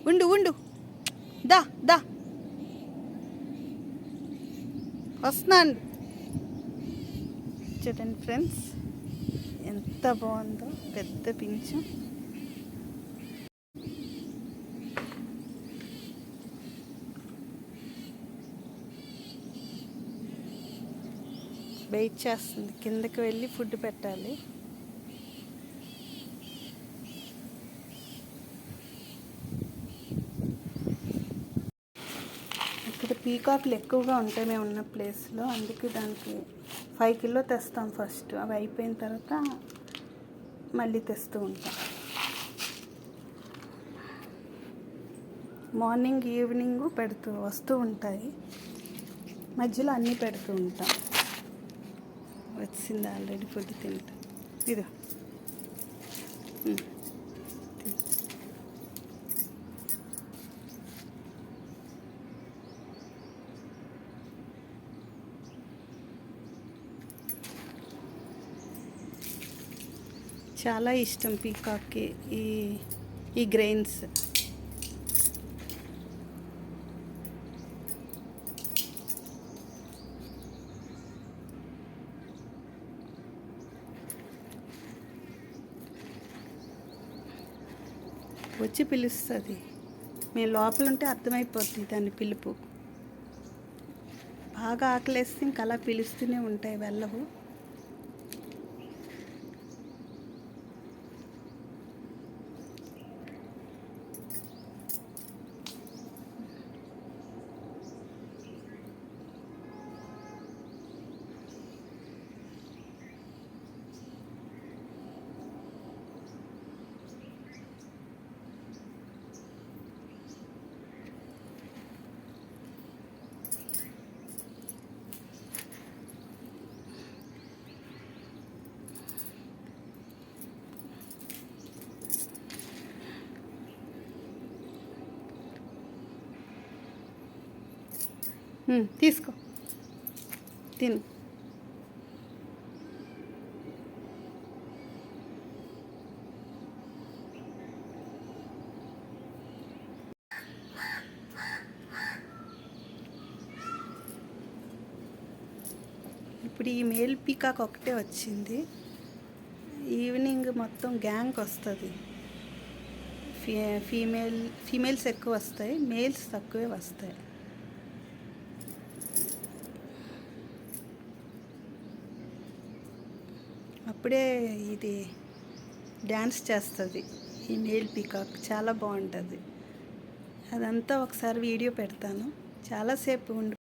ఉండు ఉండు, దా దా వస్తున్నాను. చూడండి ఫ్రెండ్స్, ఎంత బాగుందో పెద్ద పించు. వెయిట్ చేస్తుంది, కిందకి వెళ్ళి ఫుడ్ పెట్టాలి. ఇక్కడ పీకాక్లు ఎక్కువగా ఉంటాయి మేము ఉన్న ప్లేస్లో, అందుకే దానికి 5 కిలో తెస్తాం ఫస్ట్. అవి అయిపోయిన తర్వాత మళ్ళీ తెస్తూ ఉంటాం. మార్నింగ్ ఈవినింగ్ వస్తూ ఉంటాయి, మధ్యలో అన్నీ పెడుతూ ఉంటాం. వచ్చింది ఆల్రెడీ ఫుడ్ తింటా. ఇదో చాలా ఇష్టం పీకాక్కి ఈ గ్రెయిన్స్. వచ్చి పిలుస్తుంది, మేము లోపల ఉంటే అర్థమైపోతుంది దాని పిలుపు. బాగా ఆకలేస్తే ఇంక అలా పిలుస్తూనే ఉంటాయి, వెళ్ళవు. తీసుకో, తిను. ఇప్పుడు ఈ మేల్ పీకాక్ ఒకటే వచ్చింది, ఈవినింగ్ మొత్తం గ్యాంగ్ వస్తుంది. ఫీమేల్స్ ఎక్కువ వస్తాయి, మేల్స్ తక్కువే వస్తాయి. అప్పుడే ఇది డ్యాన్స్ చేస్తుంది ఈ మేల్ పీకాక్, చాలా బాగుంటుంది. అదంతా ఒకసారి వీడియో పెడతాను. చాలాసేపు ఉండి